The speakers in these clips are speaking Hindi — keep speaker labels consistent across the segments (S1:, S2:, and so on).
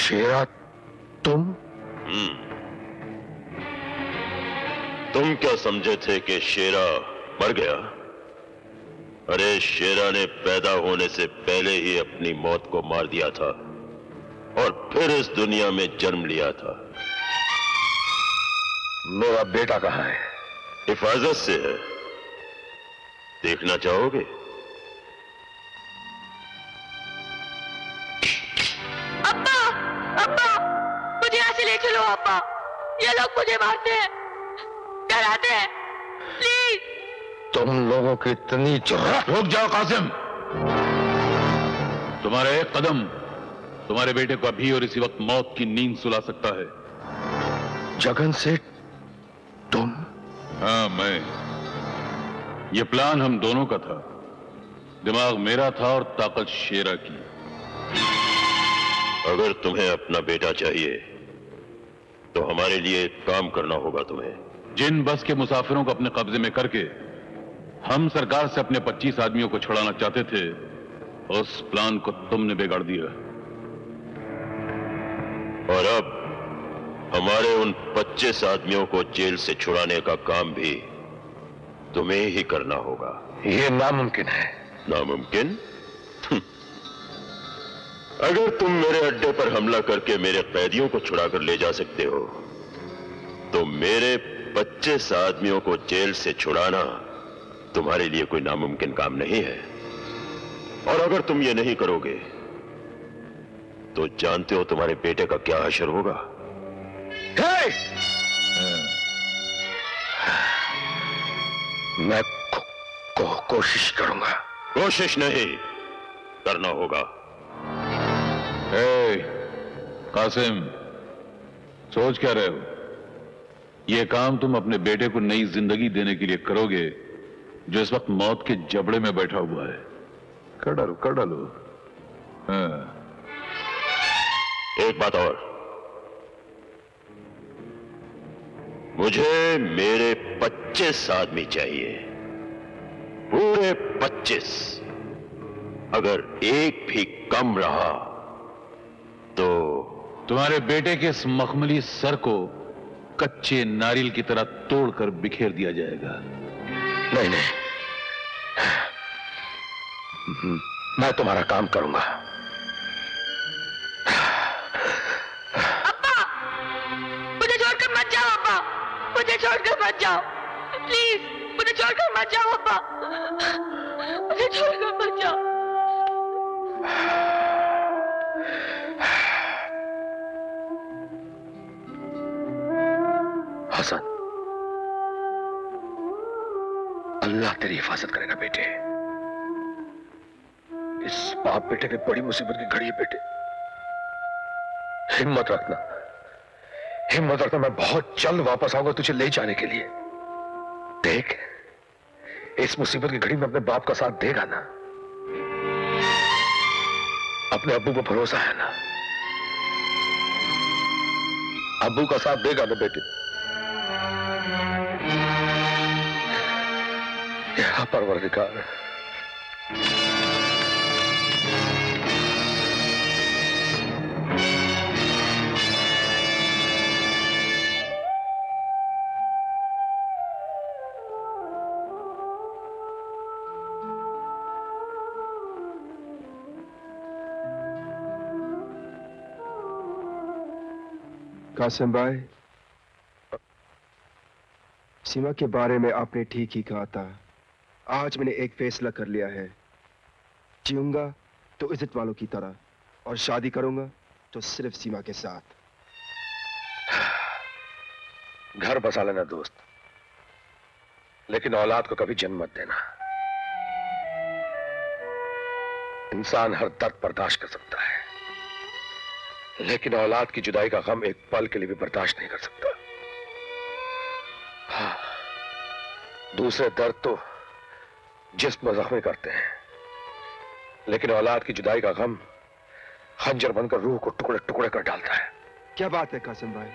S1: शेरा, तुम?
S2: तुम क्या समझे थे कि शेरा मर गया? अरे शेरा ने पैदा होने से पहले ही अपनी मौत को मार दिया था और फिर इस दुनिया में जन्म लिया था।
S1: मेरा बेटा कहाँ है?
S2: हिफाजत से है, देखना चाहोगे?
S3: अब्बा, अब्बा, मुझे यहाँ से ले चलो अब्बा, ये लोग मुझे मारते हैं, डराते हैं, प्लीज।
S1: तुम लोगों की इतनी जुर्रत!
S4: रुक जाओ कासिम, तुम्हारा एक कदम तुम्हारे बेटे को अभी और इसी वक्त मौत की नींद सुला सकता है।
S1: जगन सेठ, तुम?
S4: हाँ, मैं। ये प्लान हम दोनों का था, दिमाग मेरा था और ताकत शेरा की।
S2: अगर तुम्हें अपना बेटा चाहिए तो हमारे लिए एक काम करना होगा तुम्हें।
S4: जिन बस के मुसाफिरों को अपने कब्जे में करके हम सरकार से अपने 25 आदमियों को छुड़ाना चाहते थे, उस प्लान को तुमने बिगाड़ दिया।
S2: और अब हमारे उन 25 आदमियों को जेल से छुड़ाने का काम भी तुम्हें ही करना होगा।
S1: यह नामुमकिन है।
S2: नामुमकिन? अगर तुम मेरे अड्डे पर हमला करके मेरे कैदियों को छुड़ाकर ले जा सकते हो तो मेरे 25 आदमियों को जेल से छुड़ाना तुम्हारे लिए कोई नामुमकिन काम नहीं है। और अगर तुम ये नहीं करोगे तो जानते हो तुम्हारे बेटे का क्या हश्र होगा?
S1: मैं कोशिश करूंगा।
S2: कोशिश नहीं करना होगा।
S4: कासिम, सोच क्या रहे हो? यह काम तुम अपने बेटे को नई जिंदगी देने के लिए करोगे जो इस वक्त मौत के जबड़े में बैठा हुआ है। कर डालो। हाँ।
S2: एक बात और, मुझे मेरे 25 आदमी चाहिए, पूरे 25। अगर एक भी कम रहा तो
S4: तुम्हारे बेटे के इस मखमली सर को कच्चे नारियल की तरह तोड़कर बिखेर दिया जाएगा।
S1: नहीं, मैं तुम्हारा काम करूंगा।
S3: अब्बा, मुझे छोड़कर मत जाओ अब्बा, मुझे छोड़कर मत जाओ, प्लीज, मुझे छोड़कर मत जाओ अब्बा, मुझे छोड़कर मत जाओ।
S1: हसन, अल्लाह तेरी हिफाजत करेगा बेटे। इस बाप बेटे की बड़ी मुसीबत की घड़ी है बेटे। हिम्मत रखना, मैं बहुत जल्द वापस आऊंगा तुझे ले जाने के लिए। देख, इस मुसीबत की घड़ी में अपने बाप का साथ देगा ना? अपने अब्बू को भरोसा है ना? अब्बू का साथ देगा ना बेटे? या परवरदिगार,
S5: कासिम भाई, सीमा के बारे में आपने ठीक ही कहा था। आज मैंने एक फैसला कर लिया है, जीऊंगा तो इज्जत वालों की तरह और शादी करूंगा तो सिर्फ सीमा के साथ।
S1: घर बसा लेना दोस्त, लेकिन औलाद को कभी जन्म मत देना। इंसान हर दर्द बर्दाश्त कर सकता है, लेकिन औलाद की जुदाई का गम एक पल के लिए भी बर्दाश्त नहीं कर सकता। हाँ, दूसरे दर्द तो जिस्म जख्मी करते हैं, लेकिन औलाद की जुदाई का गम खंजर बनकर रूह को टुकड़े टुकड़े कर डालता है।
S5: क्या बात है कासिम भाई?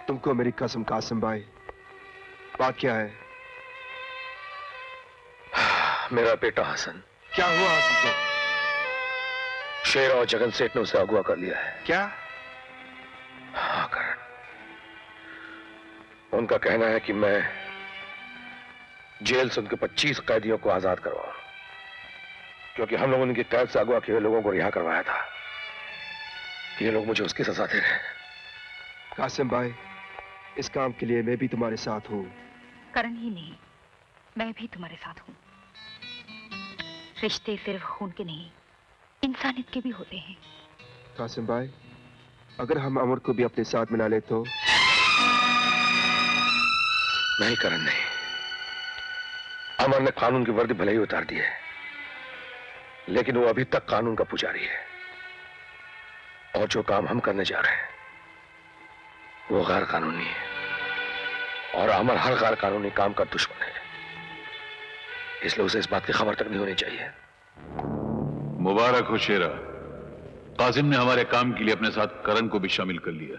S5: तुमको मेरी कसम कासिम भाई, बात क्या है?
S1: मेरा बेटा हसन।
S5: क्या हुआ हसन को?
S1: शेर और जगन सेठ ने उसे अगवा कर लिया है।
S5: क्या?
S1: हाँ करण, उनका कहना है कि मैं जेल से उनके 25 कैदियों को आजाद करवाऊं, क्योंकि हम लोगों ने उनकी कैद से अगवा किए हुए लोगों को रिहा करवाया था। ये लोग मुझे उसकी सजा दे रहे हैं।
S5: कासिम भाई, इस काम के लिए मैं भी तुम्हारे साथ हूँ।
S6: करण ही नहीं, मैं भी तुम्हारे साथ हूँ। रिश्ते सिर्फ खून के नहीं, इंसानियत के भी होते हैं।
S5: कासिम भाई, अगर हम अमर को भी अपने साथ मिला ले तो?
S1: नहीं करण, नहीं। अमर ने कानून की वर्दी भले ही उतार दी है, लेकिन वो अभी तक कानून का पुजारी है। और जो काम हम करने जा रहे हैं वो गैर कानूनी है, और अमर हर गैर कानूनी काम का दुश्मन है। इसलिए उसे इस बात की खबर तक नहीं होनी चाहिए।
S4: मुबारक हो शेरा, कासिम ने हमारे काम के लिए अपने साथ करण को भी शामिल कर लिया।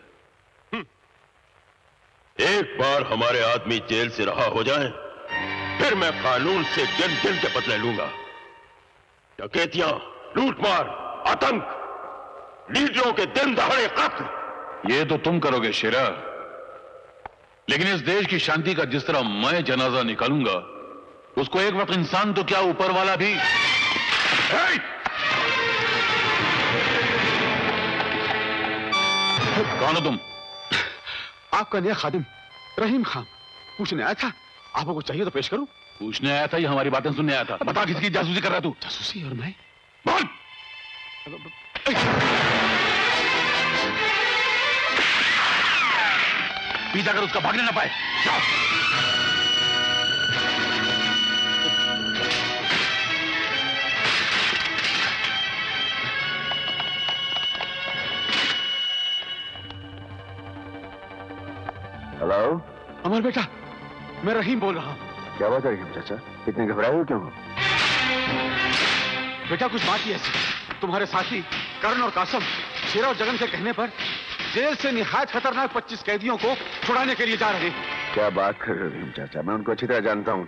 S2: एक बार हमारे आदमी जेल से रहा हो जाए, फिर मैं कानून से गिन गिन के बदले लूंगा। डकैतियां, लूटमार, आतंक, लीडरों के दिन दहाड़े कत्ल,
S4: ये तो तुम करोगे शेरा, लेकिन इस देश की शांति का जिस तरह मैं जनाजा निकालूंगा, उसको एक वक्त इंसान तो क्या ऊपर वाला भी। कौन हो तुम?
S7: आपका नया खादिम रहीम खान पूछने आया था। आपको कुछ चाहिए तो पेश करूं?
S4: पूछने आया था या हमारी बातें सुनने आया था? बता, किसकी जासूसी कर रहा है तू?
S7: जासूसी? और मैं?
S4: बोल। पीछा कर उसका भागने ना पाए। जाओ।
S5: हेलो
S7: अमर बेटा, मैं रहीम बोल रहा हूं।
S5: क्या बात है रहीम चाचा, इतने घबराए हो क्यों?
S7: बेटा कुछ बात ही ऐसी, तुम्हारे साथी करण और कासम शेरा और जगन के कहने पर जेल से निहायत खतरनाक 25 कैदियों को छुड़ाने के लिए जा रहे हैं।
S5: क्या बात कर रहे हो रहीम चाचा, मैं उनको अच्छी तरह जानता हूँ,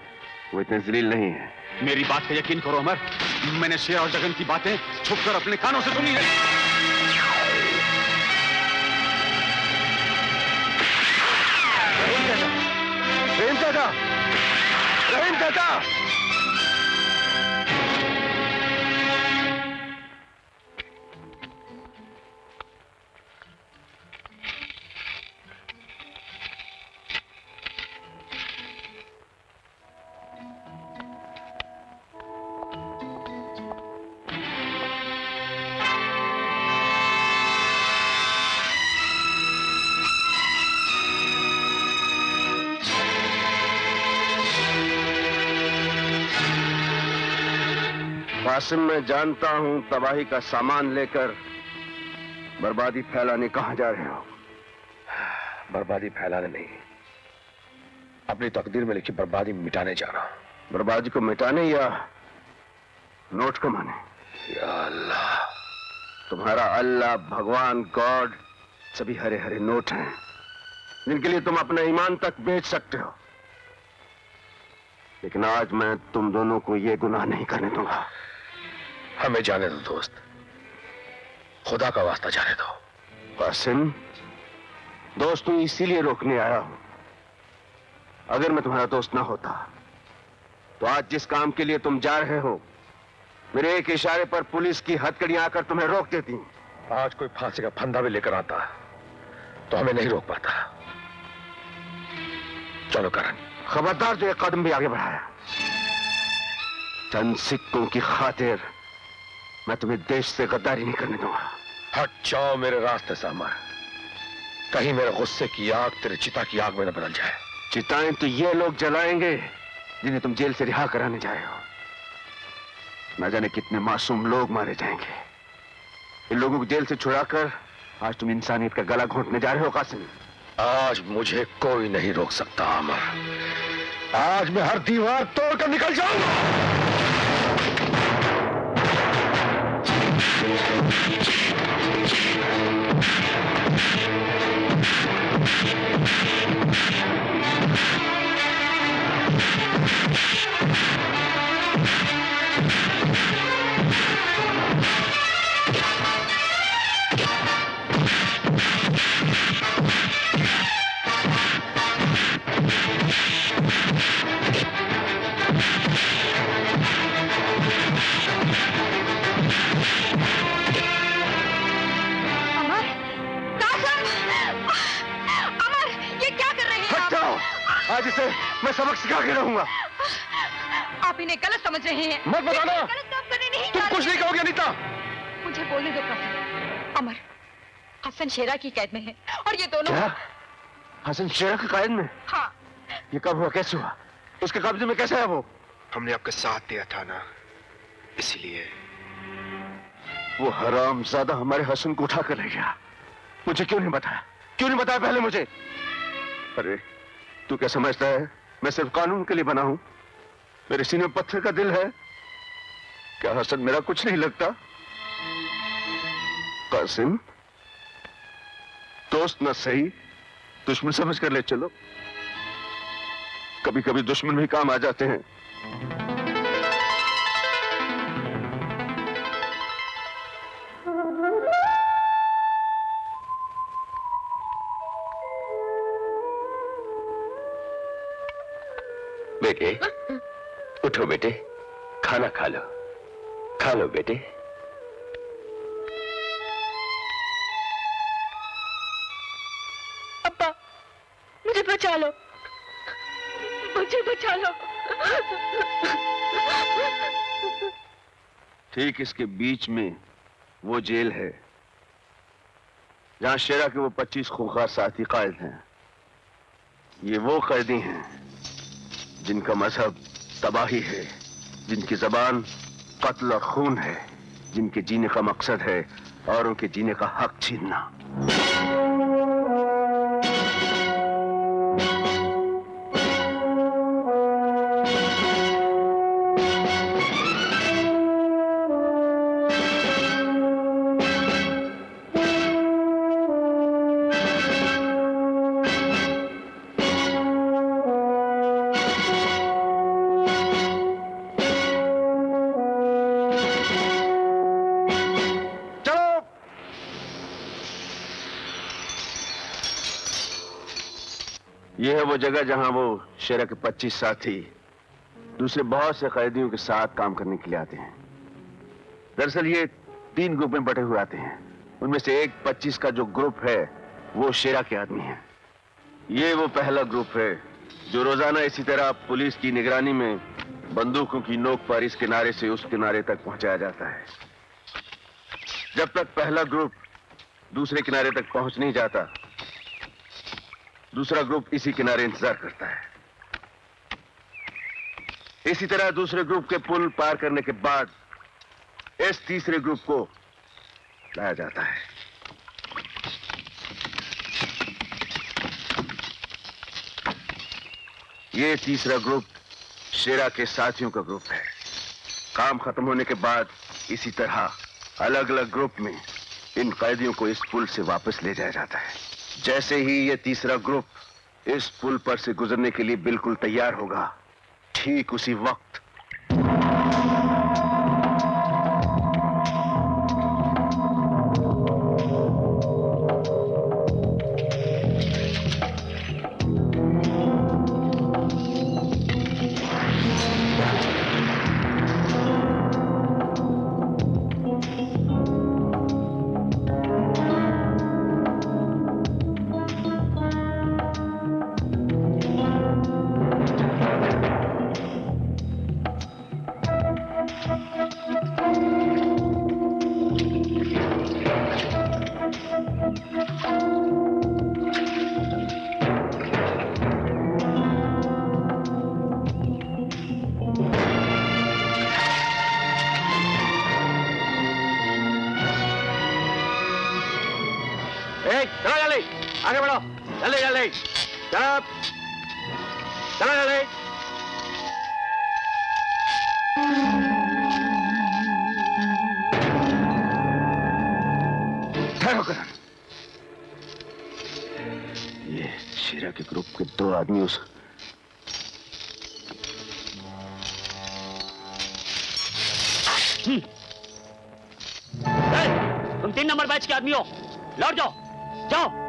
S5: वो इतने जलील नहीं है।
S7: मेरी बात का यकीन करो अमर, मैंने शेरा और जगन की बातें छुपकर अपने कानों से सुनी है।
S5: रहीम चाचा, रहीम चाचा! कासिम, मैं जानता हूं तबाही का सामान लेकर बर्बादी फैलाने कहां जा रहे हो।
S1: बर्बादी फैलाने नहीं, अपनी तकदीर में लिखी बर्बादी मिटाने जा रहा हूं।
S5: बर्बादी को मिटाने या नोट कमाने?
S1: या अल्लाह,
S5: तुम्हारा अल्लाह, भगवान, गॉड सभी हरे हरे नोट हैं, जिनके लिए तुम अपना ईमान तक बेच सकते हो। लेकिन आज मैं तुम दोनों को यह गुनाह नहीं करने दूंगा।
S1: हमें जाने दो दोस्त, खुदा का वास्ता जाने दो।
S5: कासिम, दोस्तों इसीलिए रोकने आया हूं। अगर मैं तुम्हारा दोस्त ना होता तो आज जिस काम के लिए तुम जा रहे हो, मेरे एक इशारे पर पुलिस की हथकड़ियां आकर तुम्हें रोक देती।
S1: आज कोई फांसी का फंदा भी लेकर आता तो हमें नहीं रोक पाता। चलो करण।
S5: खबरदार जो एक कदम भी आगे बढ़ाया, चंद सिक्कों की खातिर मैं तुम्हें देश से गद्दारी नहीं करने दूंगा।
S1: हट जाओ मेरे रास्ते से अमर, कहीं मेरे गुस्से की आग तेरे चिता की आग में न बदल जाए।
S5: चिताएं तो ये लोग जलाएंगे जिन्हें तुम जेल से रिहा कराने जाए हो। न जाने कितने मासूम लोग मारे जाएंगे। इन लोगों को जेल से छुड़ाकर आज तुम इंसानियत का गला घोंटने जा रहे हो कासिम।
S1: आज मुझे कोई नहीं रोक सकता अमर। आज मैं हर दीवार तोड़कर निकल जाऊंगा।
S5: मैं सबक सिखा के रहूंगा।
S6: आप इन्हें गलत समझ रहे हैं।
S5: मत बताना।
S6: गलत काम करने नहीं
S5: तुम कुछ नहीं कहोगे अनीता।
S6: मुझे बोलने दो कासिम। अमर हसन शेरा की कैद में है और ये दोनों।
S5: क्या? हसन शेरा की कैद में?
S6: हाँ।
S5: ये कब हुआ, कैसे हुआ, उसके कब्जे में कैसे है वो? हमने आपका साथ दिया था ना, इसलिए। वो हरामजादा हमारे हसन को उठा कर ले गया। मुझे क्यों नहीं बताया, क्यों नहीं बताया पहले मुझे? अरे तू क्या समझता है मैं सिर्फ कानून के लिए बना हूं? मेरे सीने में पत्थर का दिल है क्या? हसन मेरा कुछ नहीं लगता? कासिम, दोस्त न सही दुश्मन समझ कर ले चलो। कभी कभी दुश्मन भी काम आ जाते हैं।
S2: बेटे, उठो बेटे, खाना खा लो, खा लो बेटे।
S3: अब्बा, मुझे बचा लो, मुझे बचा लो।
S5: ठीक इसके बीच में वो जेल है जहां शेरा के वो 25 खूंखार साथी कैद हैं। ये वो कैदी हैं जिनका मजहब तबाही है, जिनकी जबान कत्ल और खून है, जिनके जीने का मकसद है औरों के जीने का हक छीनना। यह है वो जगह जहां वो शेरा के 25 साथी दूसरे बहुत से कैदियों के साथ काम करने के लिए आते हैं। दरअसल ये 3 ग्रुप में बटे हुए आते हैं। उनमें से एक 25 का जो ग्रुप है वो शेरा के आदमी है। ये वो पहला ग्रुप है जो रोजाना इसी तरह पुलिस की निगरानी में बंदूकों की नोक पर इस किनारे से उस किनारे तक पहुंचाया जाता है। जब तक पहला ग्रुप दूसरे किनारे तक पहुंच नहीं जाता, दूसरा ग्रुप इसी किनारे इंतजार करता है। इसी तरह दूसरे ग्रुप के पुल पार करने के बाद इस तीसरे ग्रुप को लाया जाता है। ये तीसरा ग्रुप शेरा के साथियों का ग्रुप है। काम खत्म होने के बाद इसी तरह अलग अलग ग्रुप में इन कैदियों को इस पुल से वापस ले जाया जाता है। जैसे ही ये तीसरा ग्रुप इस पुल पर से गुजरने के लिए बिल्कुल तैयार होगा, ठीक उसी वक्त चलो जल्दी, आगे बढ़ो, जल्दी जल्दी, चलो चलो जल्दी। ठहरो करण, ये शेरा के ग्रुप के 2 आदमी उस
S8: तुम 3 नंबर बैच के आदमी हो, लौट जाओ, जाओ।